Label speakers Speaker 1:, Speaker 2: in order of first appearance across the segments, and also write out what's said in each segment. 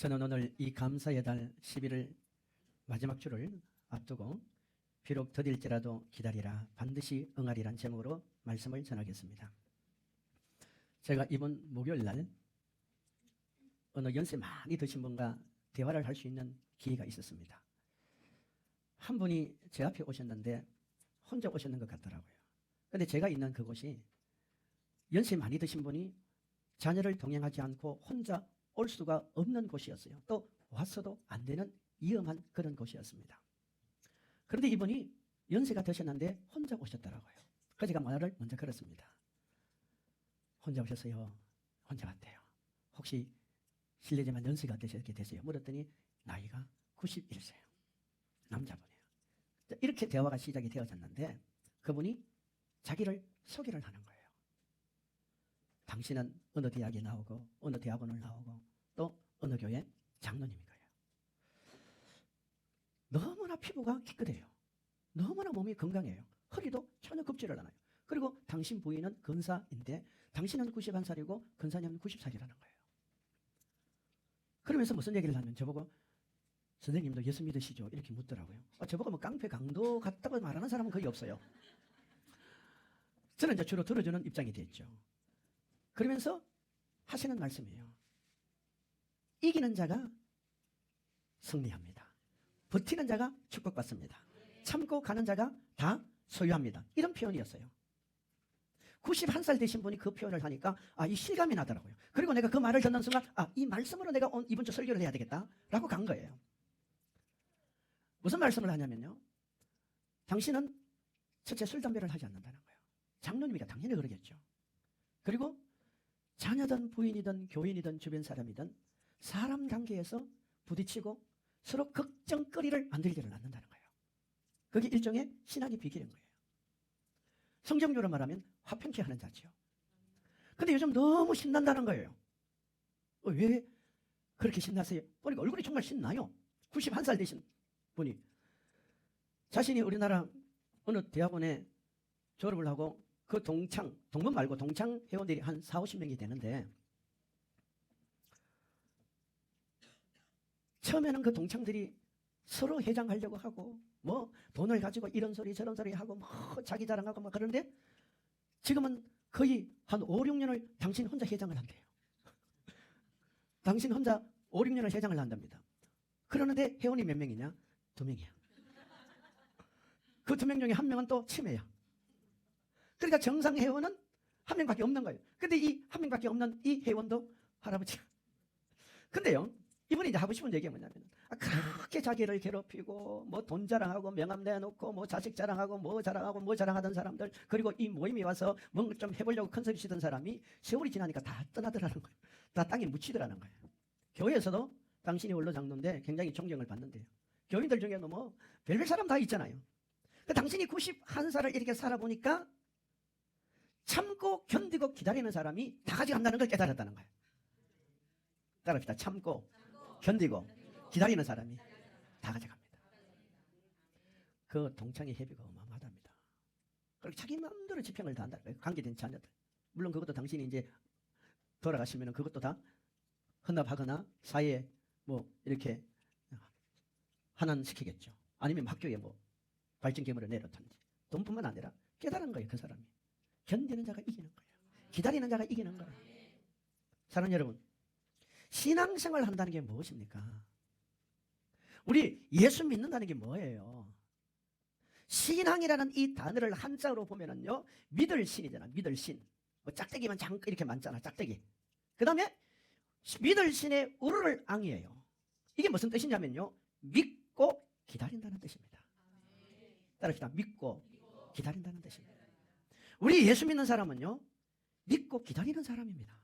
Speaker 1: 저는 오늘 이 감사의 달 11일 마지막 주를 앞두고 비록 더딜지라도 기다리라 반드시 응하리란 제목으로 말씀을 전하겠습니다. 제가 이번 목요일 날 어느 연세 많이 드신 분과 대화를 할 수 있는 기회가 있었습니다. 한 분이 제 앞에 오셨는데 혼자 오셨는 것 같더라고요. 그런데 제가 있는 그곳이 연세 많이 드신 분이 자녀를 동행하지 않고 혼자 올 수가 없는 곳이었어요. 또 왔어도 안 되는 위험한 그런 곳이었습니다. 그런데 이분이 연세가 드셨는데 혼자 오셨더라고요. 그래서 제가 말을 먼저 걸었습니다. 혼자 오셨어요? 혼자 왔대요. 혹시 실례지만 연세가 어떻게 되세요? 물었더니 나이가 91세예요. 남자분이에요. 이렇게 대화가 시작이 되어졌는데 그분이 자기를 소개를 하는 거예요. 당신은 어느 대학에 나오고 어느 대학원을 나오고 또 어느 교회 장로님인 거예요. 너무나 피부가 깨끗해요. 너무나 몸이 건강해요. 허리도 전혀 굽지를 않아요. 그리고 당신 부인은 근사인데 당신은 91살이고 근사님은 90살이라는 거예요. 그러면서 무슨 얘기를 하면 저보고 선생님도 예수 믿으시죠? 이렇게 묻더라고요. 저보고 뭐 깡패 강도 같다고 말하는 사람은 거의 없어요. 저는 이제 주로 들어주는 입장이 됐죠. 그러면서 하시는 말씀이에요. 이기는 자가 승리합니다. 버티는 자가 축복받습니다. 참고 가는 자가 다 소유합니다. 이런 표현이었어요. 91살 되신 분이 그 표현을 하니까 이 실감이 나더라고요. 그리고 내가 그 말을 듣는 순간 이 말씀으로 내가 이번 주 설교를 해야 되겠다 라고 간 거예요. 무슨 말씀을 하냐면요. 당신은 첫째 술, 담배를 하지 않는다는 거예요. 장로님이니까 당연히 그러겠죠. 그리고 자녀든 부인이든 교인이든 주변 사람이든 사람 관계에서 부딪히고 서로 걱정거리를 만들지를 않는다는 거예요. 그게 일종의 신학의 비결인 거예요. 성경적으로 말하면 화평케 하는 자지요. 근데 요즘 너무 신난다는 거예요. 왜 그렇게 신나세요? 보니까 얼굴이 정말 신나요. 91살 되신 분이 자신이 우리나라 어느 대학원에 졸업을 하고 그 동문 말고 동창 회원들이 한 40-50명이 되는데 처음에는 그 동창들이 서로 회장하려고 하고 뭐 돈을 가지고 이런 소리 저런 소리 하고 뭐 자기 자랑하고 막 그러는데 지금은 거의 한 5-6년을 당신 혼자 회장을 한대요. 당신 혼자 5-6년을 회장을 한답니다. 그러는데 회원이 몇 명이냐? 2명이야. 그 2명 중에 1명은 또 치매야. 그러니까 정상 회원은 1명밖에 없는 거예요. 근데 이 1명밖에 없는 이 회원도 할아버지야. 근데요, 이분이 이제 하고 싶은 얘기가 뭐냐면 그렇게 자기를 괴롭히고 뭐 돈 자랑하고 명함 내놓고 뭐 자식 자랑하고 뭐 자랑하고 뭐 자랑하던 사람들, 그리고 이 모임에 와서 뭔가 좀 해보려고 컨셉 쓰던 사람이 세월이 지나니까 다 떠나더라는 거예요. 다 땅에 묻히더라는 거예요. 교회에서도 당신이 원로 장로인데 굉장히 존경을 받는데요. 교인들 중에도 뭐 별별 사람 다 있잖아요. 당신이 91살을 이렇게 살아보니까 참고 견디고 기다리는 사람이 다 가져간다는 걸 깨달았다는 거예요. 따라합시다. 참고 견디고 기다리는 사람이 다 가져갑니다. 그 동창의 회비가 어마어마하답니다. 그리고 자기 마음대로 집행을 다 한다는 거예요. 관계된 자녀들. 물론 그것도 당신이 이제 돌아가시면 그것도 다 헌납하거나 사회에 뭐 이렇게 환원시키겠죠. 아니면 학교에 뭐 발전기물을 내놓든지. 돈뿐만 아니라 깨달은 거예요. 그 사람이. 견디는 자가 이기는 거예요. 기다리는 자가 이기는 거예요. 사랑하는 여러분, 신앙생활을 한다는 게 무엇입니까? 우리 예수 믿는다는 게 뭐예요? 신앙이라는 이 단어를 한자로 보면은요, 믿을 신이잖아. 믿을 신. 뭐 짝대기만 잠깐 이렇게 많잖아. 짝대기. 그 다음에 믿을 신의 우르를 앙이에요. 이게 무슨 뜻이냐면요, 믿고 기다린다는 뜻입니다. 따라합시다. 믿고 기다린다는 뜻입니다. 우리 예수 믿는 사람은요, 믿고 기다리는 사람입니다.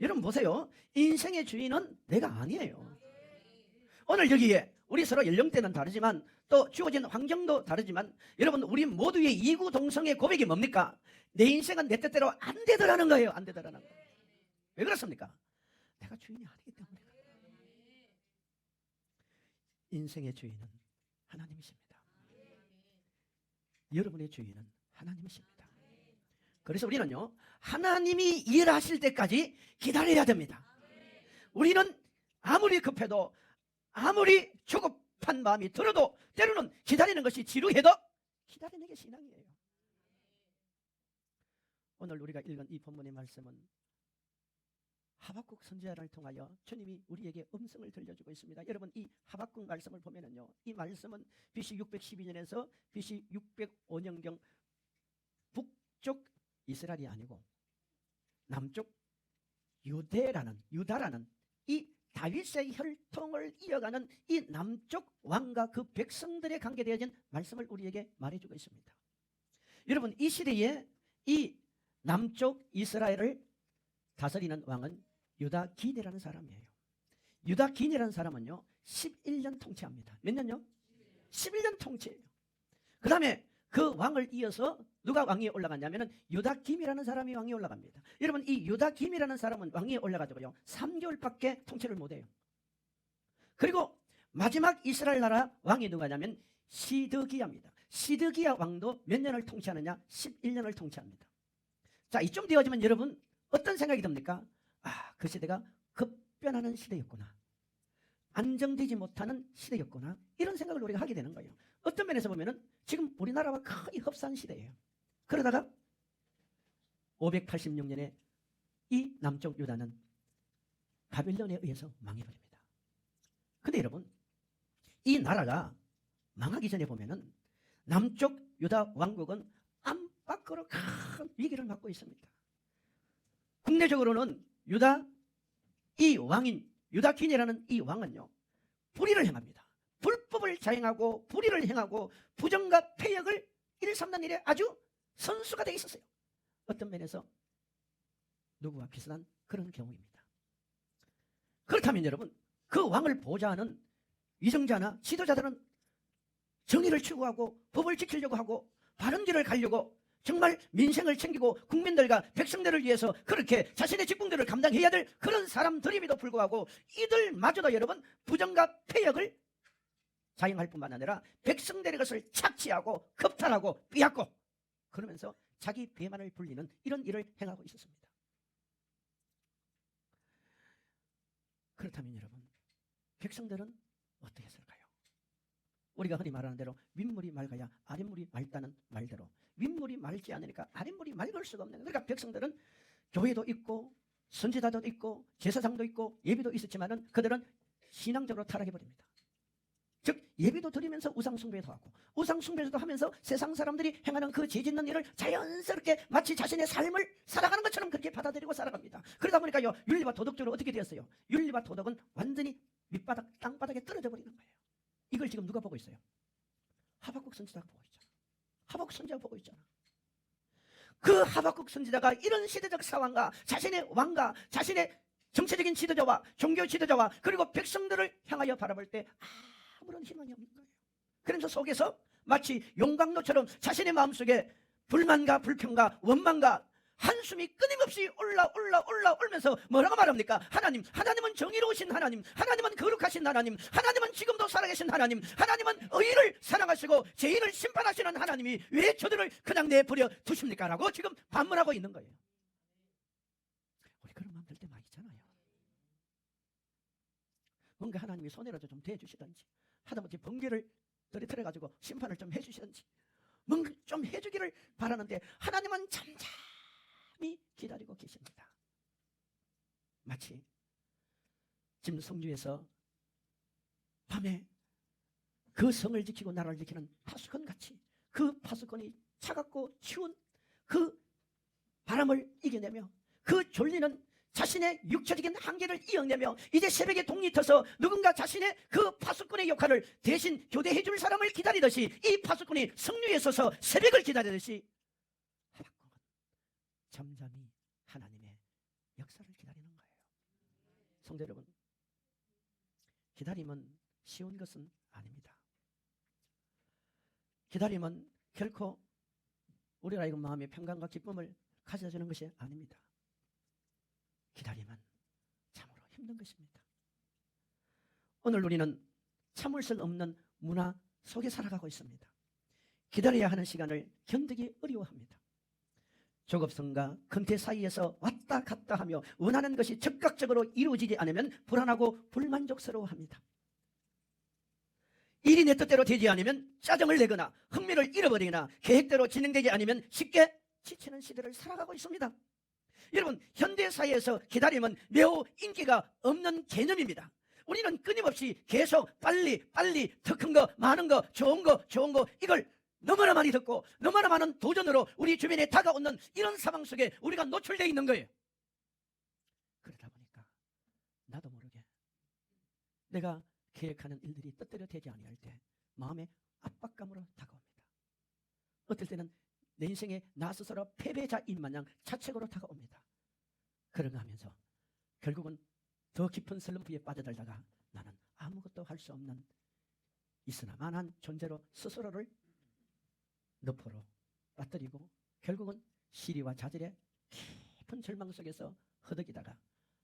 Speaker 1: 여러분 보세요. 인생의 주인은 내가 아니에요. 오늘 여기에 우리 서로 연령대는 다르지만 또 주어진 환경도 다르지만 여러분, 우리 모두의 이구동성의 고백이 뭡니까? 내 인생은 내 뜻대로 안 되더라는 거예요. 안 되더라는 거예요. 왜 그렇습니까? 내가 주인이 아니기 때문에. 인생의 주인은 하나님이십니다. 여러분의 주인은 하나님이십니다. 그래서 우리는요, 하나님이 일하실 때까지 기다려야 됩니다. 우리는 아무리 급해도, 아무리 조급한 마음이 들어도 때로는 기다리는 것이 지루해도 기다리는 게 신앙이에요. 오늘 우리가 읽은 이 본문의 말씀은 하박국 선지자를 통하여 주님이 우리에게 음성을 들려주고 있습니다. 여러분, 이 하박국 말씀을 보면은요, 이 말씀은 BC 612년에서 BC 605년경 북쪽 이스라엘이 아니고 남쪽 유다라는 이 다윗의 혈통을 이어가는 이 남쪽 왕과 그 백성들에 관계되어진 말씀을 우리에게 말해주고 있습니다. 여러분, 이 시대에 이 남쪽 이스라엘을 다스리는 왕은 유다긴이라는 사람이에요. 유다긴이라는 사람은요 11년 통치합니다. 몇 년요? 11년 통치해요. 그 다음에 그 왕을 이어서 누가 왕위에 올라갔냐면 유다김이라는 사람이 왕위에 올라갑니다. 여러분, 이 유다김이라는 사람은 왕위에 올라가지고요 3개월밖에 통치를 못해요. 그리고 마지막 이스라엘 나라 왕이 누가냐면 시드기야입니다. 시드기야 왕도 몇 년을 통치하느냐? 11년을 통치합니다. 자, 이쯤 되어지면 여러분 어떤 생각이 듭니까? 아, 그 시대가 급변하는 시대였구나, 안정되지 못하는 시대였구나, 이런 생각을 우리가 하게 되는 거예요. 어떤 면에서 보면은 지금 우리나라와 거의 흡사한 시대예요. 그러다가 586년에 이 남쪽 유다는 바빌론에 의해서 망해버립니다. 근데 여러분, 이 나라가 망하기 전에 보면은 남쪽 유다 왕국은 안팎으로 큰 위기를 맞고 있습니다. 국내적으로는 이 왕인 유다긴이라는 이 왕은요 불의를 행합니다. 불법을 자행하고 불의를 행하고 부정과 패역을 일삼는 일에 아주 선수가 되어 있었어요. 어떤 면에서 누구와 비슷한 그런 경우입니다. 그렇다면 여러분, 그 왕을 보좌하는 위정자나 지도자들은 정의를 추구하고 법을 지키려고 하고 바른 길을 가려고 정말 민생을 챙기고 국민들과 백성들을 위해서 그렇게 자신의 직분들을 감당해야 될 그런 사람들임에도 불구하고 이들마저도 여러분 부정과 패역을 자행할 뿐만 아니라 백성들의 것을 착취하고 겁탈하고 빼앗고 그러면서 자기 배만을 불리는 이런 일을 행하고 있었습니다. 그렇다면 여러분, 백성들은 어떻게 했을까요? 우리가 흔히 말하는 대로 윗물이 맑아야 아랫물이 맑다는 말대로 윗물이 맑지 않으니까 아랫물이 맑을 수가 없는 거예요. 그러니까 백성들은 교회도 있고 선지자도 있고 제사장도 있고 예비도 있었지만은 그들은 신앙적으로 타락해버립니다. 즉 예비도 드리면서 우상숭배도 하고 우상숭배도 하면서 세상 사람들이 행하는 그 죄짓는 일을 자연스럽게 마치 자신의 삶을 살아가는 것처럼 그렇게 받아들이고 살아갑니다. 그러다 보니까요 윤리와 도덕적으로 어떻게 되었어요? 윤리와 도덕은 완전히 밑바닥 땅바닥에 떨어져 버리는 거예요. 이걸 지금 누가 보고 있어요? 하박국 선지자가 보고 있잖아. 하박국 선지자가 보고 있잖아. 그 하박국 선지자가 이런 시대적 상황과 자신의 왕과 자신의 정치적인 지도자와 종교 지도자와 그리고 백성들을 향하여 바라볼 때 아무런 희망이 없는 거예요. 그러면서 속에서 마치 용광로처럼 자신의 마음속에 불만과 불평과 원망과 한숨이 끊임없이 올라오면서 뭐라고 말합니까? 하나님은 정의로우신 하나님, 하나님은 거룩하신 하나님, 하나님은 지금도 살아계신 하나님, 하나님은 의를 사랑하시고 죄인을 심판하시는 하나님이 왜 저들을 그냥 내버려 두십니까? 라고 지금 반문하고 있는 거예요. 우리 그런 마음 들 때 많이 있잖아요. 뭔가 하나님이 손이라도 좀 대주시든지 하다못해 번개를 떨어뜨려가지고 심판을 좀 해주시든지 뭔가 좀 해주기를 바라는데 하나님은 잠잠히 기다리고 계십니다. 마치 지금 성주에서 밤에 그 성을 지키고 나라를 지키는 파수꾼같이 그 파수꾼이 차갑고 추운 그 바람을 이겨내며 그 졸리는 자신의 육체적인 한계를 이겨내며 이제 새벽에 동이 터서 누군가 자신의 그 파수꾼의 역할을 대신 교대해 줄 사람을 기다리듯이 이 파수꾼이 성류에 서서 새벽을 기다리듯이 하박국은 잠잠히 하나님의 역사를 기다리는 거예요. 성도 여러분, 기다림은 쉬운 것은 아닙니다. 기다림은 결코 우리가 이건 마음의 평강과 기쁨을 가져주는 것이 아닙니다. 기다림은 참으로 힘든 것입니다. 오늘 우리는 참을 수 없는 문화 속에 살아가고 있습니다. 기다려야 하는 시간을 견디기 어려워합니다. 조급성과 근태 사이에서 왔다 갔다 하며 원하는 것이 즉각적으로 이루어지지 않으면 불안하고 불만족스러워합니다. 일이 내 뜻대로 되지 않으면 짜증을 내거나 흥미를 잃어버리거나 계획대로 진행되지 않으면 쉽게 지치는 시대를 살아가고 있습니다. 여러분, 현대사회에서 기다림은 매우 인기가 없는 개념입니다. 우리는 끊임없이 계속 빨리 더 큰 거, 많은 거, 좋은 거 이걸 너무나 많이 듣고 너무나 많은 도전으로 우리 주변에 다가오는 이런 상황 속에 우리가 노출되어 있는 거예요. 그러다 보니까 나도 모르게 내가 계획하는 일들이 뜻대로 되지 아니할 때 마음의 압박감으로 다가옵니다. 어떨 때는 내 인생에 나 스스로 패배자인 마냥 자책으로 다가옵니다. 그런가 하면서 결국은 더 깊은 슬럼프에 빠져들다가 나는 아무것도 할 수 없는 있으나마한 존재로 스스로를 너포로 빠뜨리고 결국은 시리와 좌절의 깊은 절망 속에서 허덕이다가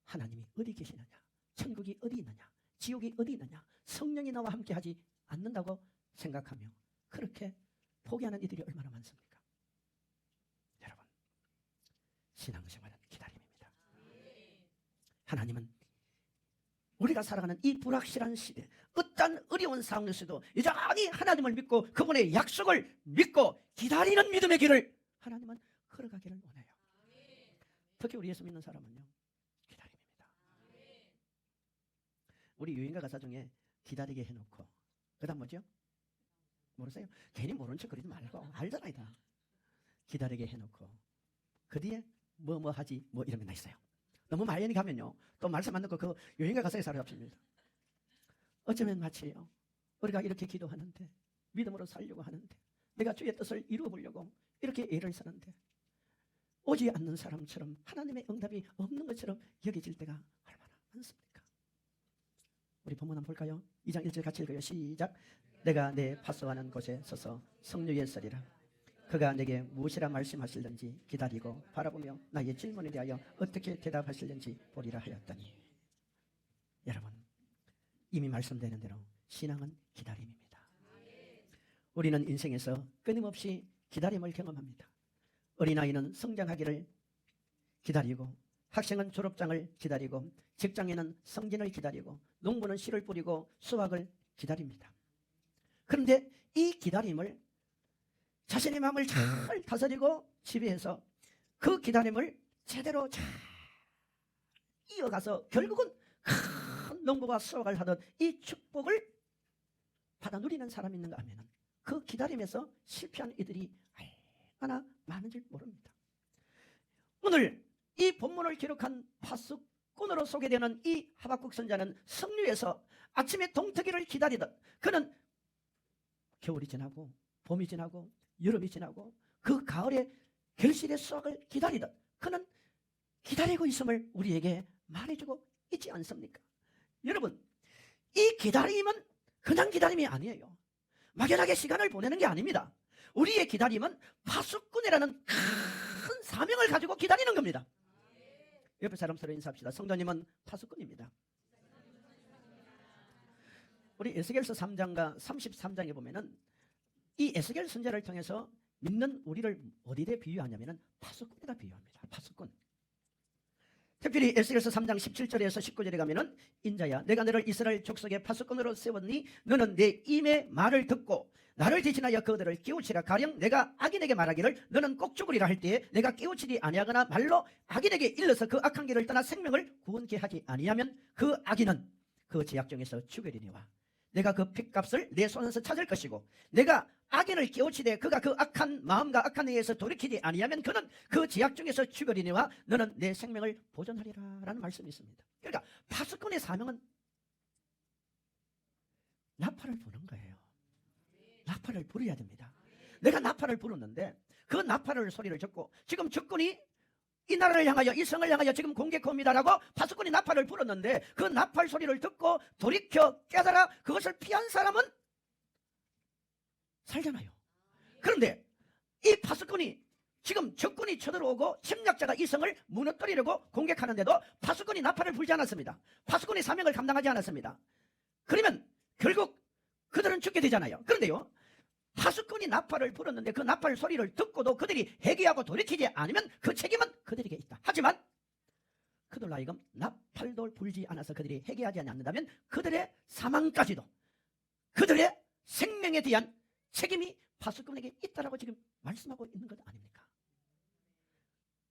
Speaker 1: 하나님이 어디 계시느냐, 천국이 어디 있느냐, 지옥이 어디 있느냐, 성령이 나와 함께 하지 않는다고 생각하며 그렇게 포기하는 이들이 얼마나 많습니까? 여러분, 신앙생활은 기다림입니다. 하나님은 우리가 살아가는 이 불확실한 시대, 어떤 어려운 상황에서도 여전히 하나님을 믿고 그분의 약속을 믿고 기다리는 믿음의 길을 하나님은 걸어가기를 원해요. 특히 우리 예수 믿는 사람은요, 기다림입니다. 우리 유인가 가사 중에 기다리게 해놓고 그 다음 뭐죠? 모르세요? 괜히 모른 척 그러지 말고 알잖아요. 다 기다리게 해놓고 그 뒤에 뭐 하지 뭐 이런 게 나 있어요. 너무 많이 가면요 또 말씀 안 듣고 그 유인가 가사에 사로잡힙니다. 어쩌면 마치요 우리가 이렇게 기도하는데 믿음으로 살려고 하는데 내가 주의 뜻을 이루어 보려고 이렇게 애를 쓰는데 오지 않는 사람처럼 하나님의 응답이 없는 것처럼 여겨질 때가 얼마나 많습니까? 우리 본문 한번 볼까요? 2장 1절 같이 읽어요. 시작. 내가 내 파수하는 곳에 서서 성류에 서리라. 그가 내게 무엇이라 말씀하실는지 기다리고 바라보며 나의 질문에 대하여 어떻게 대답하실는지 보리라 하였더니. 여러분, 이미 말씀되는 대로 신앙은 기다림입니다. 우리는 인생에서 끊임없이 기다림을 경험합니다. 어린아이는 성장하기를 기다리고, 학생은 졸업장을 기다리고, 직장인은 승진을 기다리고, 농부는 씨를 뿌리고 수확을 기다립니다. 그런데 이 기다림을 자신의 마음을 잘 다스리고 지배해서 그 기다림을 제대로 잘 이어가서 결국은 큰 농부가 수확을 하던 이 축복을 받아 누리는 사람이 있는가 하면 그 기다림에서 실패한 이들이 얼마나 많은지 모릅니다. 오늘 이 본문을 기록한 파수꾼으로 소개되는 이 하박국 선자는 성류에서 아침에 동트기를 기다리던, 그는 겨울이 지나고 봄이 지나고 여름이 지나고 그 가을에 결실의 수확을 기다리던 그는 기다리고 있음을 우리에게 말해주고 있지 않습니까? 여러분, 이 기다림은 그냥 기다림이 아니에요. 막연하게 시간을 보내는 게 아닙니다. 우리의 기다림은 파수꾼이라는 큰 사명을 가지고 기다리는 겁니다. 옆에 사람 서로 인사합시다. 성도님은 파수꾼입니다. 우리 에스겔서 3장과 33장에 보면은 이 에스겔 선지자를 통해서 믿는 우리를 어디에 비유하냐면은 파수꾼에다 비유합니다. 파수꾼. 특별히 에스겔서 3장 17절에서 19절에 가면은 인자야, 내가 너를 이스라엘 족속의 파수꾼으로 세웠니 너는 내 임의 말을 듣고 나를 대신하여 그들을 깨우치라. 가령 내가 악인에게 말하기를 너는 꼭 죽으리라 할 때에 내가 깨우치지 아니하거나 말로 악인에게 일러서 그 악한 길을 떠나 생명을 구원케 하지 아니하면 그 악인은 그 제약 중에서 죽으리니와 내가 그 핏값을 내 손에서 찾을 것이고 내가 악인을 깨우치되 그가 그 악한 마음과 악한 의에서 돌이키지 아니하면 그는 그 제약 중에서 죽으리니와 너는 내 생명을 보존하리라 라는 말씀이 있습니다. 그러니까 파수꾼의 사명은 나팔을 부는 거예요. 나팔을 부려야 됩니다. 내가 나팔을 부르는데 그 나팔을 소리를 듣고 지금 적군이 이 나라를 향하여 이 성을 향하여 지금 공격합니다라고 파수꾼이 나팔을 불었는데 그 나팔 소리를 듣고 돌이켜 깨달아 그것을 피한 사람은 살잖아요. 그런데 이 파수꾼이 지금 적군이 쳐들어오고 침략자가 이 성을 무너뜨리려고 공격하는데도 파수꾼이 나팔을 불지 않았습니다. 파수꾼이 사명을 감당하지 않았습니다. 그러면 결국 그들은 죽게 되잖아요. 그런데요, 파수꾼이 나팔을 불었는데 그 나팔 소리를 듣고도 그들이 회개하고 돌이키지 않으면 그 책임은 그들에게 있다. 하지만 그들 하여금 나팔도 불지 않아서 그들이 회개하지 않는다면 그들의 사망까지도, 그들의 생명에 대한 책임이 파수꾼에게 있다라고 지금 말씀하고 있는 것 아닙니까?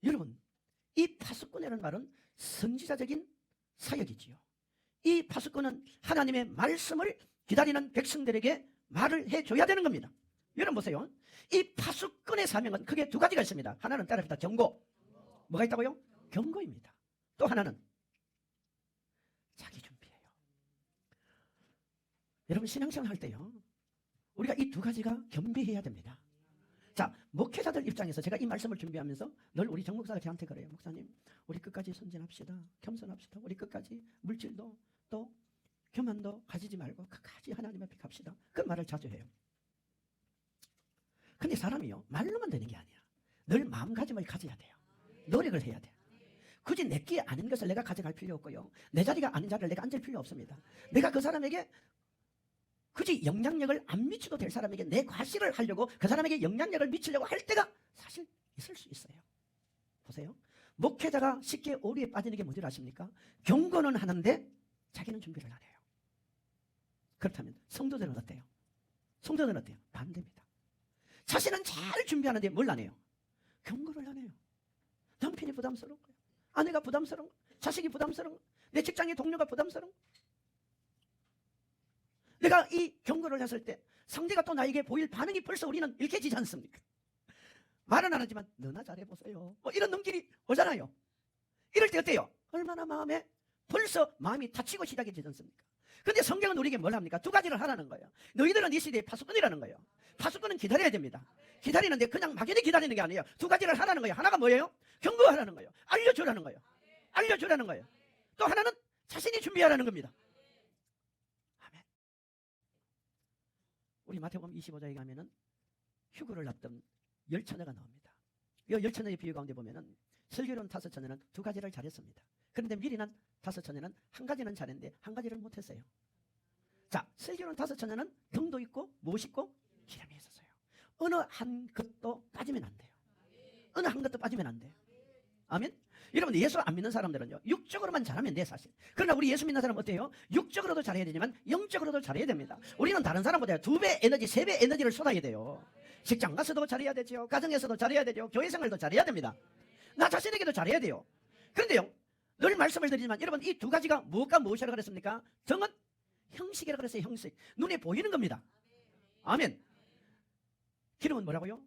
Speaker 1: 여러분, 이 파수꾼이라는 말은 선지자적인 사역이지요. 이 파수꾼은 하나님의 말씀을 기다리는 백성들에게 말을 해줘야 되는 겁니다. 여러분 보세요. 이 파수꾼의 사명은 크게 두 가지가 있습니다. 하나는 따라합니다. 경고. 뭐가 있다고요? 경고입니다. 또 하나는 자기 준비예요. 여러분, 신앙생활 할 때요, 우리가 이 두 가지가 겸비해야 됩니다. 자, 목회자들 입장에서 제가 이 말씀을 준비하면서 늘 우리 정 목사가 저한테 그래요. 목사님, 우리 끝까지 선진합시다. 겸손합시다. 우리 끝까지 물질도 또 교만도 가지지 말고 끝까지 하나님 앞에 갑시다. 그런 말을 자주 해요. 근데 사람이요, 말로만 되는 게 아니야. 늘 마음가짐을 가져야 돼요. 노력을 해야 돼요. 굳이 내게 아닌 것을 내가 가져갈 필요 없고요. 내 자리가 아닌 자리를 내가 앉을 필요 없습니다. 내가 그 사람에게 굳이 영향력을 안 미쳐도 될 사람에게 내 과시를 하려고, 그 사람에게 영향력을 미치려고 할 때가 사실 있을 수 있어요. 보세요. 목회자가 쉽게 오류에 빠지는 게 뭔지 아십니까? 경고는 하는데 자기는 준비를 안 해요. 그렇다면 성도들은 어때요? 성도들은 어때요? 반대입니다. 자신은 잘 준비하는데 뭘 안 해요? 경고를 안 해요. 남편이 부담스러운 거예요. 아내가 부담스러운 거예요. 자식이 부담스러운 거예요. 내 직장의 동료가 부담스러운 거예요. 내가 이 경고를 했을 때 상대가 또 나에게 보일 반응이 벌써 우리는 일깨지지 않습니까? 말은 안 하지만 너나 잘해보세요. 뭐 이런 눈길이 오잖아요. 이럴 때 어때요? 얼마나 벌써 마음이 다치고 시작이 되지 않습니까? 근데 성경은 우리에게 뭘 합니까? 두 가지를 하라는 거예요. 너희들은 이 시대의 파수꾼이라는 거예요. 파수꾼은 기다려야 됩니다. 기다리는데 그냥 막연히 기다리는 게 아니에요. 두 가지를 하라는 거예요. 하나가 뭐예요? 경고하라는 거예요. 알려주라는 거예요. 알려주라는 거예요. 또 하나는 자신이 준비하라는 겁니다. 아멘. 우리 마태복음 25장에 가면은 휴거를 앞둔 10처녀가 나옵니다. 이 10처녀의 비유 가운데 보면은 슬기로운 5처녀는 두 가지를 잘했습니다. 그런데 미련한 5처녀는 한 가지는 잘했는데 한 가지를 못했어요. 자, 슬기로운 5처녀는 등도 있고 무엇이 있고 기름이 있었어요. 어느 한 것도 빠지면 안 돼요. 어느 한 것도 빠지면 안 돼요. 아멘. 여러분, 예수 안 믿는 사람들은요, 육적으로만 잘하면 돼 사실. 그러나 우리 예수 믿는 사람은 어때요? 육적으로도 잘해야 되지만 영적으로도 잘해야 됩니다. 우리는 다른 사람보다 2배 에너지, 3배 에너지를 쏟아야 돼요. 직장 가서도 잘해야 되죠. 가정에서도 잘해야 되죠. 교회 생활도 잘해야 됩니다. 나 자신에게도 잘해야 돼요. 그런데요, 늘 말씀을 드리지만 여러분, 이 두 가지가 무엇과 무엇이라고 그랬습니까? 등은 형식이라고 그랬어요. 형식. 눈에 보이는 겁니다. 아멘. 기름은 뭐라고요?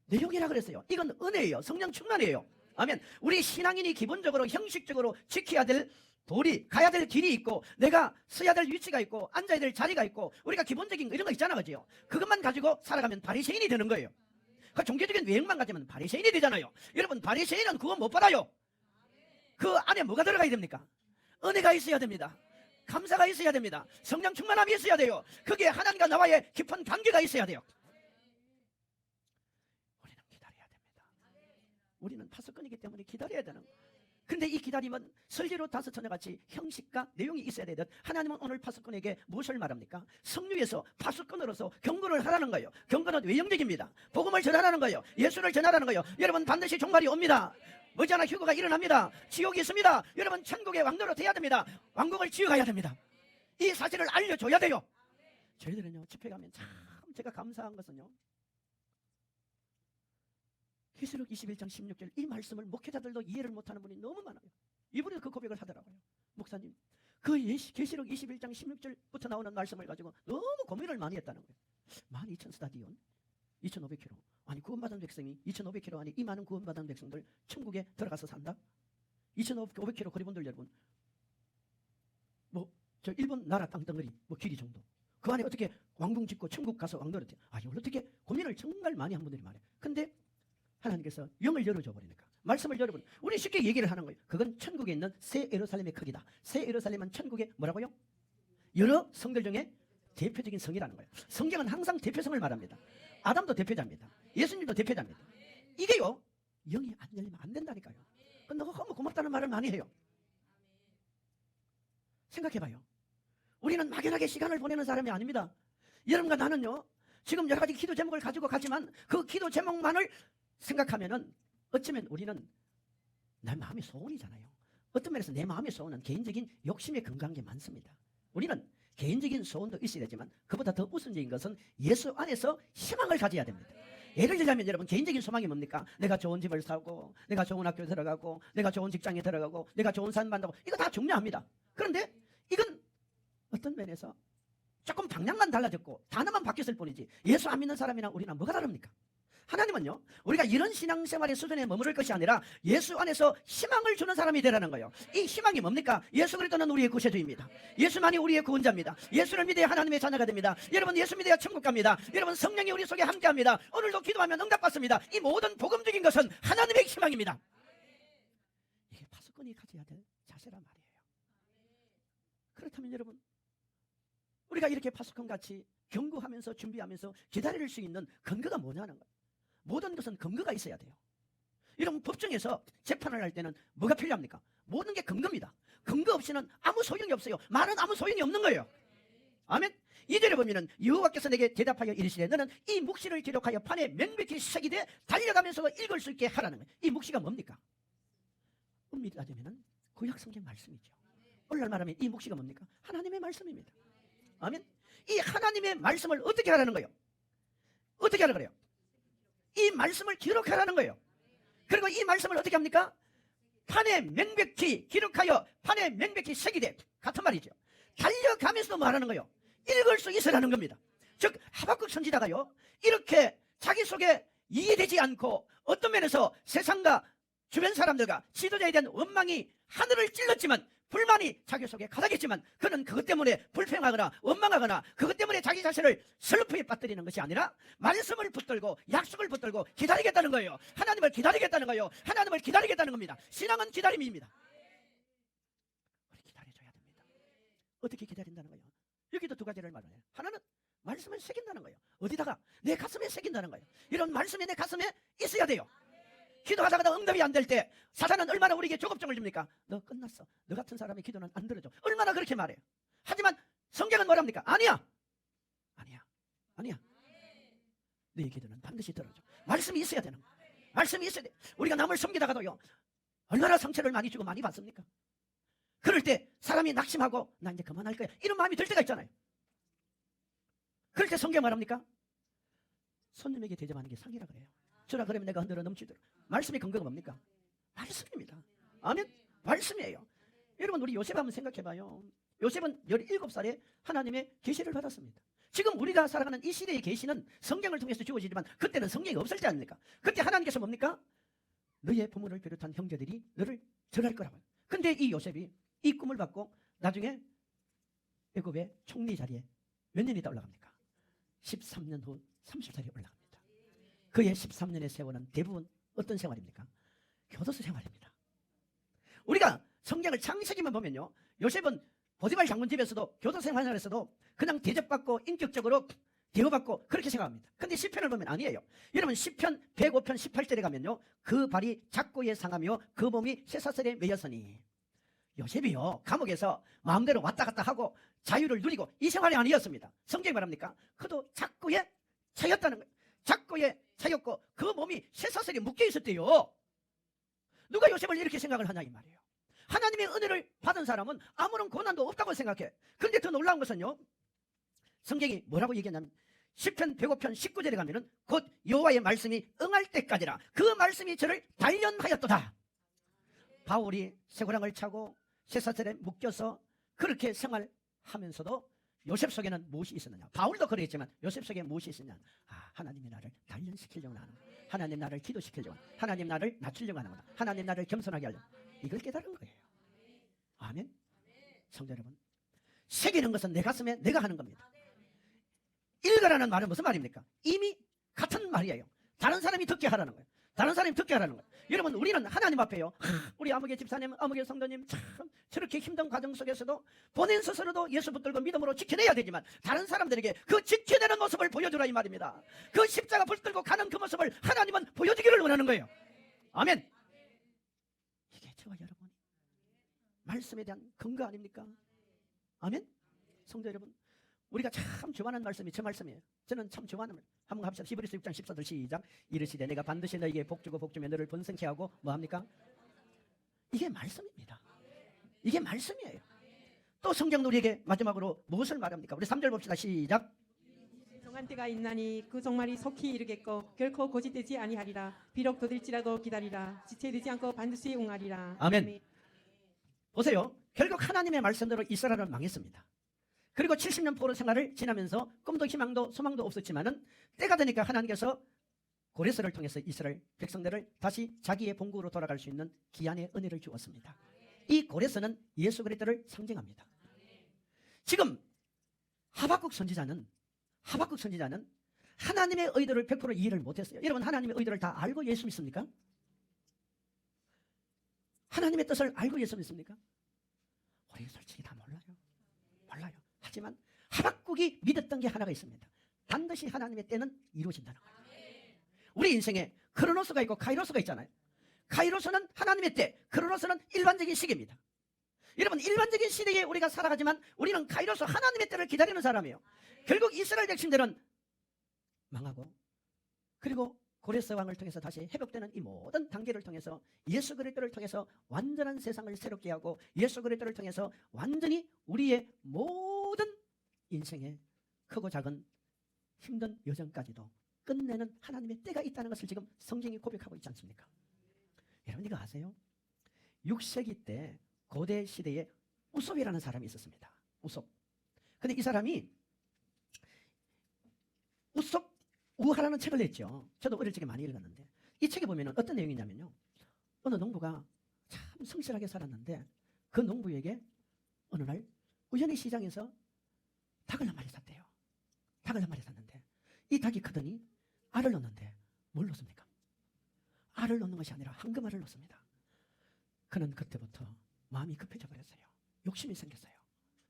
Speaker 1: 내용이라고 그랬어요. 이건 은혜예요. 성령 충만이에요. 아멘. 우리 신앙인이 기본적으로 형식적으로 지켜야 될 도리, 가야 될 길이 있고, 내가 서야 될 위치가 있고, 앉아야 될 자리가 있고, 우리가 기본적인 이런 거 있잖아, 그죠? 그것만 가지고 살아가면 바리새인이 되는 거예요. 그 종교적인 외형만 가지면 바리새인이 되잖아요. 여러분, 바리새인은 그거 못 받아요. 그 안에 뭐가 들어가야 됩니까? 은혜가 있어야 됩니다. 감사가 있어야 됩니다. 성령 충만함이 있어야 돼요. 그게 하나님과 나와의 깊은 관계가 있어야 돼요. 우리는 기다려야 됩니다. 우리는 파수꾼이기 때문에 기다려야 되는 거예요. 근데 이 기다림은 설계로 5처녀같이 형식과 내용이 있어야 되듯, 하나님은 오늘 파수꾼에게 무엇을 말합니까? 성류에서 파수꾼으로서 경고를 하라는 거예요. 경고는 외형적입니다. 복음을 전하라는 거예요. 예수를 전하라는 거예요. 여러분, 반드시 종말이 옵니다. 머지않아 휴거가 일어납니다. 지옥이 있습니다. 여러분, 천국의 왕노릇 해야 됩니다. 왕국을 지어가야 됩니다. 이 사실을 알려줘야 돼요. 저희들은요, 집회 가면 참 제가 감사한 것은요, 계시록 21장 16절 이 말씀을 목회자들도 이해를 못하는 분이 너무 많아요. 이분이 그 고백을 하더라고요. 목사님, 그 계시록 21장 16절부터 나오는 말씀을 가지고 너무 고민을 많이 했다는 거예요. 12,000 스타디온, 2,500km. 아니, 구원받은 백성이 2,500km 아니, 이 많은 구원받은 백성들 천국에 들어가서 산다? 2,500km 거리분들 여러분, 저 일본 나라 땅덩어리 길이 정도, 그 안에 어떻게 왕궁 짓고 천국 가서 왕노릇해? 이걸 어떻게 고민을 정말 많이 한 분들이 많아요. 근데 하나님께서 영을 열어줘 버리니까, 말씀을 열어버리니까 우리 쉽게 얘기를 하는 거예요. 그건 천국에 있는 새 예루살렘의 크기다. 새 예루살렘은 천국의 뭐라고요? 여러 성들 중에 대표적인 성이라는 거예요. 성경은 항상 대표성을 말합니다. 아담도 대표자입니다. 예수님도 대표자입니다. 이게요, 영이 안 열리면 안 된다니까요. 너무 고맙다는 말을 많이 해요. 생각해봐요. 우리는 막연하게 시간을 보내는 사람이 아닙니다. 여러분과 나는요, 지금 여러 가지 기도 제목을 가지고 가지만 그 기도 제목만을 생각하면은 어쩌면 우리는 내 마음의 소원이잖아요. 어떤 면에서 내 마음의 소원은 개인적인 욕심에 근거한 게 많습니다. 우리는 개인적인 소원도 있어야 되지만 그보다 더 우선적인 것은 예수 안에서 희망을 가져야 됩니다. 예를 들자면 여러분, 개인적인 소망이 뭡니까? 내가 좋은 집을 사고, 내가 좋은 학교에 들어가고, 내가 좋은 직장에 들어가고, 내가 좋은 삶 만나고, 이거 다 중요합니다. 그런데 이건 어떤 면에서 조금 방향만 달라졌고 단어만 바뀌었을 뿐이지 예수 안 믿는 사람이랑 우리랑 뭐가 다릅니까? 하나님은요, 우리가 이런 신앙생활의 수준에 머무를 것이 아니라 예수 안에서 희망을 주는 사람이 되라는 거예요. 이 희망이 뭡니까? 예수 그리스도는 우리의 구세주입니다. 예수만이 우리의 구원자입니다. 예수를 믿어야 하나님의 자녀가 됩니다. 여러분, 예수 믿어야 천국 갑니다. 여러분, 성령이 우리 속에 함께합니다. 오늘도 기도하면 응답받습니다. 이 모든 복음적인 것은 하나님의 희망입니다. 이게 파수꾼이 가져야 될 자세란 말이에요. 그렇다면 여러분, 우리가 이렇게 파수꾼같이 경고하면서 준비하면서 기다릴 수 있는 근거가 뭐냐는 거예요. 모든 것은 근거가 있어야 돼요. 여러분, 법정에서 재판을 할 때는 뭐가 필요합니까? 모든 게 근거입니다. 근거 없이는 아무 소용이 없어요. 말은 아무 소용이 없는 거예요. 아멘. 2절에 보면은 여호와께서 내게 대답하여 이르시되 너는 이 묵시를 기록하여 판에 명백히 새기되 달려가면서 읽을 수 있게 하라는 거예요. 이 묵시가 뭡니까? 엄밀히 따지면은 구약 성경 말씀이죠. 오늘날 말하면 이 묵시가 뭡니까? 하나님의 말씀입니다. 아멘. 이 하나님의 말씀을 어떻게 하라는 거예요? 어떻게 하라 그래요? 이 말씀을 기록하라는 거예요. 그리고 이 말씀을 어떻게 합니까? 판에 명백히 기록하여 판에 명백히 새기되, 같은 말이죠. 달려가면서도 말하는 거예요. 읽을 수 있으라는 겁니다. 즉 하박국 선지자가요, 이렇게 자기 속에 이해되지 않고 어떤 면에서 세상과 주변 사람들과 지도자에 대한 원망이 하늘을 찔렀지만, 불만이 자기 속에 가득했지만 그는 그것 때문에 불평하거나 원망하거나 그것 때문에 자기 자신을 슬럼프에 빠뜨리는 것이 아니라 말씀을 붙들고 약속을 붙들고 기다리겠다는 거예요. 하나님을 기다리겠다는 거예요. 하나님을 기다리겠다는 겁니다. 신앙은 기다림입니다. 우리 기다려줘야 됩니다. 어떻게 기다린다는 거예요? 여기도 두 가지를 말해요. 하나는 말씀을 새긴다는 거예요. 어디다가? 내 가슴에 새긴다는 거예요. 이런 말씀이 내 가슴에 있어야 돼요. 기도하다가 응답이 안 될 때 사탄은 얼마나 우리에게 조급증을 줍니까? 너 끝났어. 너 같은 사람의 기도는 안 들어줘. 얼마나 그렇게 말해요. 하지만 성경은 뭐랍니까? 아니야. 아니야. 아니야. 네 기도는 반드시 들어줘. 말씀이 있어야 되는 거야. 말씀이 있어야 돼. 우리가 남을 섬기다가도요, 얼마나 상처를 많이 주고 많이 받습니까? 그럴 때 사람이 낙심하고 나 이제 그만할 거야, 이런 마음이 들 때가 있잖아요. 그럴 때 성경 말합니까? 손님에게 대접하는 게 상이라 그래요. 주라 그러면 내가 흔들어 넘치도록. 말씀의 근거가 뭡니까? 말씀입니다. 아멘. 말씀이에요. 여러분, 우리 요셉 한번 생각해봐요. 요셉은 17살에 하나님의 계시를 받았습니다. 지금 우리가 살아가는 이 시대의 계시는 성경을 통해서 주어지지만 그때는 성경이 없을 때 아닙니까? 그때 하나님께서 뭡니까? 너의 부모를 비롯한 형제들이 너를 절할 거라고요. 근데 이 요셉이 이 꿈을 받고 나중에 애굽의 총리 자리에 몇 년이 다 올라갑니까? 13년 후 30살이 올라갑니다. 그의 13년의 세월은 대부분 어떤 생활입니까? 교도소 생활입니다. 우리가 성경을 창세기만 보면요, 요셉은 보디발 장군 집에서도 교도소 생활에서도 그냥 대접받고 인격적으로 대우받고 그렇게 생각합니다. 근데 시편을 보면 아니에요. 여러분, 시편 105편 18절에 가면요, 그 발이 작고에 상하며 그 몸이 쇠사슬에 매였으니, 요셉이요 감옥에서 마음대로 왔다 갔다 하고 자유를 누리고 이 생활이 아니었습니다. 성경이 말합니까? 그도 작고에 차였다는 거예요. 작고에 차였고 그 몸이 쇠사슬에 묶여 있었대요. 누가 요셉을 이렇게 생각을 하냐 이 말이에요. 하나님의 은혜를 받은 사람은 아무런 고난도 없다고 생각해. 그런데 더 놀라운 것은요, 성경이 뭐라고 얘기했냐면 시편 105편 19절에 가면은 곧 여호와의 말씀이 응할 때까지라 그 말씀이 저를 단련하였도다. 바울이 쇠고랑을 차고 쇠사슬에 묶여서 그렇게 생활하면서도 요셉 속에는 무엇이 있었느냐? 바울도 그랬지만 요셉 속에 무엇이 있었냐? 하나님이 나를 단련시키려고 하는 거야. 하나님 나를 기도시키려고 하는 거야. 하나님 나를 낮추려고 하는 거야. 하나님 나를 겸손하게 하려고. 이걸 깨달은 거예요. 아멘. 성도 여러분, 새기는 것은 내 가슴에 내가 하는 겁니다. 읽으라는 말은 무슨 말입니까? 이미 같은 말이에요. 다른 사람이 듣게 하라는 거예요. 다른 사람이 듣게 하라는 거예요. 여러분, 우리는 하나님 앞에요, 우리 아무개 집사님, 아무개 성도님 참 저렇게 힘든 과정 속에서도 본인 스스로도 예수 붙들고 믿음으로 지켜내야 되지만 다른 사람들에게 그 지켜내는 모습을 보여주라 이 말입니다. 그 십자가 붙들고 가는 그 모습을 하나님은 보여주기를 원하는 거예요. 아멘. 이게 저와 여러분이 말씀에 대한 근거 아닙니까? 아멘. 성도 여러분, 우리가 참 좋아하는 말씀이 저 말씀이에요. 저는 참 좋아하는 말. 한번 합시다. 히브리서 6장 14절 시작. 이르시되 내가 반드시 너에게 복주고 복주며 너를 번성케 하고 뭐합니까? 이게 말씀입니다. 이게 말씀이에요. 또 성경 우리에게 마지막으로 무엇을 말합니까? 우리 3절 봅시다. 시작.
Speaker 2: 정한 때가 있나니 그 종말이 속히 이르겠고 결코 거짓되지 아니하리라. 비록 더딜지라도 기다리라. 지체되지 않고 반드시 응하리라.
Speaker 1: 아멘. 보세요. 결국 하나님의 말씀대로 이스라엘은 망했습니다. 그리고 70년 포로 생활을 지나면서 꿈도 희망도 소망도 없었지만은 때가 되니까 하나님께서 고레스를 통해서 이스라엘 백성들을 다시 자기의 본국으로 돌아갈 수 있는 기한의 은혜를 주었습니다. 이 고레스는 예수 그리스도를 상징합니다. 지금 하박국 선지자는 하나님의 의도를 100% 이해를 못했어요. 여러분 하나님의 의도를 다 알고 예수 믿습니까? 하나님의 뜻을 알고 예수 믿습니까? 우리 솔직히 다 몰라요. 하지만 하박국이 믿었던 게 하나가 있습니다. 반드시 하나님의 때는 이루어진다는 거예요. 우리 인생에 크로노스가 있고 카이로스가 있잖아요. 카이로스는 하나님의 때, 크로노스는 일반적인 시기입니다. 여러분 일반적인 시대에 우리가 살아가지만 우리는 카이로스 하나님의 때를 기다리는 사람이에요. 결국 이스라엘 백성들은 망하고 그리고 고레스 왕을 통해서 다시 회복되는 이 모든 단계를 통해서 예수 그리스도를 통해서 완전한 세상을 새롭게 하고 예수 그리스도를 통해서 완전히 우리의 모든 인생의 크고 작은 힘든 여정까지도 끝내는 하나님의 때가 있다는 것을 지금 성경이 고백하고 있지 않습니까? 여러분 이거 아세요? 6세기 때 고대 시대에 우솝이라는 사람이 있었습니다. 우솝. 근데 이 사람이 우하라는 책을 냈죠. 저도 어릴 적에 많이 읽었는데 이 책에 보면 어떤 내용이냐면요. 어느 농부가 참 성실하게 살았는데 그 농부에게 어느 날 우연히 시장에서 닭을 한 마리 샀대요. 닭을 한 마리 샀는데 이 닭이 크더니 알을 넣는데 뭘 넣습니까? 알을 넣는 것이 아니라 황금알을 넣습니다. 그는 그때부터 마음이 급해져 버렸어요. 욕심이 생겼어요.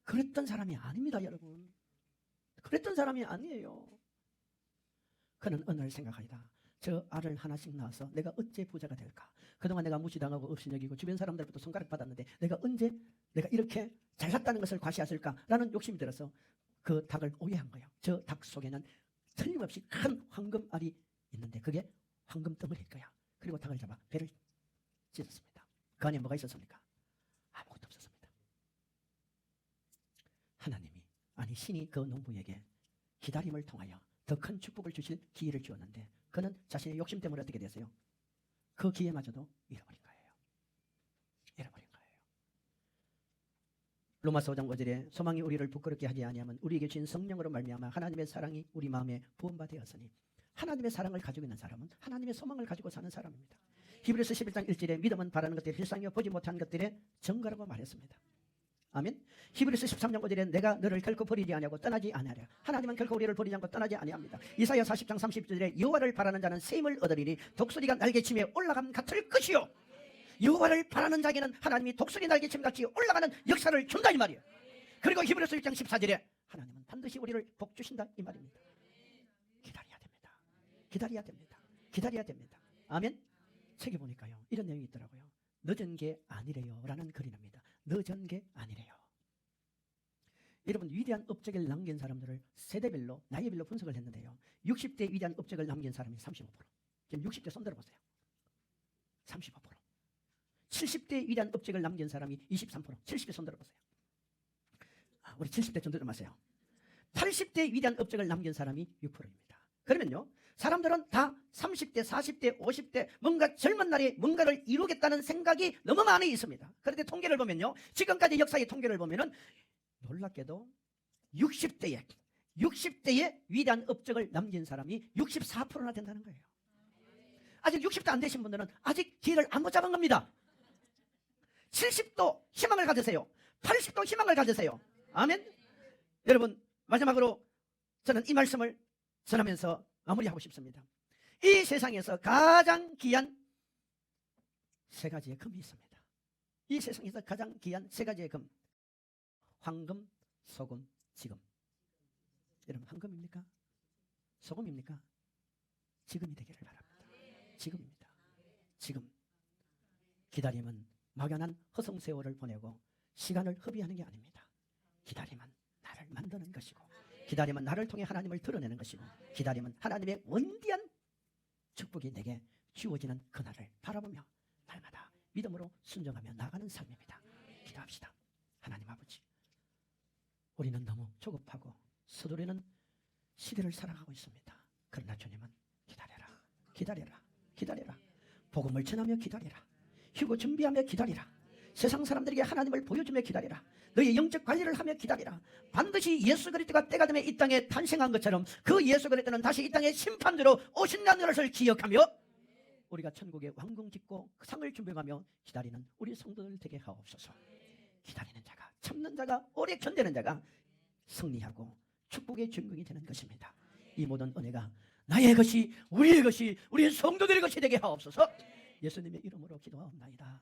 Speaker 1: 그랬던 사람이 아닙니다, 여러분. 그랬던 사람이 아니에요. 그는 어느 날 생각하리라. 저 알을 하나씩 낳아서 내가 어째 부자가 될까? 그동안 내가 무시당하고 없인 여기고 주변 사람들부터 손가락 받았는데 내가 언제 내가 이렇게 잘 샀다는 것을 과시했을까라는 욕심이 들어서 그 닭을 오해한 거예요. 저 닭 속에는 틀림없이 큰 황금알이 있는데 그게 황금 덩어리일 거야. 그리고 닭을 잡아 배를 찢었습니다. 그 안에 뭐가 있었습니까? 아무것도 없었습니다. 하나님이 아니 신이 그 농부에게 기다림을 통하여 더 큰 축복을 주실 기회를 주었는데 그는 자신의 욕심 때문에 어떻게 됐어요? 그 기회마저도 잃어버린 거예요. 로마서 5장 5절에 소망이 우리를 부끄럽게 하지 아니하면 우리에게 주신 성령으로 말미암아 하나님의 사랑이 우리 마음에 부음받되었으니 하나님의 사랑을 가지고 있는 사람은 하나님의 소망을 가지고 사는 사람입니다. 히브리서 11장 1절에 믿음은 바라는 것들이 실상이요 보지 못한 것들의 증거라고 말했습니다. 아멘. 히브리서 13장 5절에 내가 너를 결코 버리지 아니하고 떠나지 아니하리라. 하나님은 결코 우리를 버리지 않고 떠나지 아니합니다. 이사야 40장 30절에 여호와를 바라는 자는 새 힘을 얻으리니 독수리가 날개침에 올라감 같을 것이요. 여호와를 바라는 자에게는 하나님이 독수리 날개침 같이 올라가는 역사를 준다 이 말이에요. 그리고 히브리서 1장 14절에 하나님은 반드시 우리를 복 주신다 이 말입니다. 기다려야 됩니다. 아멘. 책에 보니까요 이런 내용이 있더라고요. 늦은 게 아니래요 라는 글이 납니다. 늦은 게 아니래요. 여러분 위대한 업적을 남긴 사람들을 세대별로 나이별로 분석을 했는데요. 60대 위대한 업적을 남긴 사람이 35%. 지금 60대 손 들어보세요. 35%. 70대 위대한 업적을 남긴 사람이 23%. 70대 손 들어보세요. 우리 70대 손 들어보세요. 80대 위대한 업적을 남긴 사람이 6%입니다. 그러면요 사람들은 다 30대, 40대, 50대 뭔가 젊은 날에 뭔가를 이루겠다는 생각이 너무 많이 있습니다. 그런데 통계를 보면요 지금까지 역사의 통계를 보면은 놀랍게도 60대에 위대한 업적을 남긴 사람이 64%나 된다는 거예요. 아직 60도 안 되신 분들은 아직 기회를 안 못 잡은 겁니다. 70도 희망을 가지세요. 80도 희망을 가지세요. 아멘. 여러분 마지막으로 저는 이 말씀을 전하면서 마무리하고 싶습니다. 이 세상에서 가장 귀한 세 가지의 금이 있습니다. 이 세상에서 가장 귀한 세 가지의 금. 황금, 소금, 지금. 여러분 황금입니까? 소금입니까? 지금이 되기를 바랍니다. 지금입니다. 지금. 기다림은 막연한 허송세월을 보내고 시간을 허비하는 게 아닙니다. 기다림은 나를 만드는 것이고 기다림은 나를 통해 하나님을 드러내는 것이고, 기다림은 하나님의 원대한 축복이 내게 주어지는 그날을 바라보며 날마다 믿음으로 순종하며 나가는 삶입니다. 기도합시다. 하나님 아버지, 우리는 너무 조급하고 서두르는 시대를 살아가고 있습니다. 그러나 주님은 기다려라, 기다려라, 기다려라. 복음을 전하며 기다리라. 휴고 준비하며 기다리라. 세상 사람들에게 하나님을 보여주며 기다리라. 너의 영적 관리를 하며 기다리라. 반드시 예수 그리스도가 때가 되면 이 땅에 탄생한 것처럼 그 예수 그리스도는 다시 이 땅에 심판으로 오신다는 것을 기억하며 우리가 천국의 왕궁 짓고 그 상을 준비하며 기다리는 우리 성도들 되게 하옵소서. 기다리는 자가, 참는 자가, 오래 견디는 자가 승리하고 축복의 주인공이 되는 것입니다. 이 모든 은혜가 나의 것이, 우리의 것이, 우리 성도들의 것이 되게 하옵소서. 예수님의 이름으로 기도하옵나이다.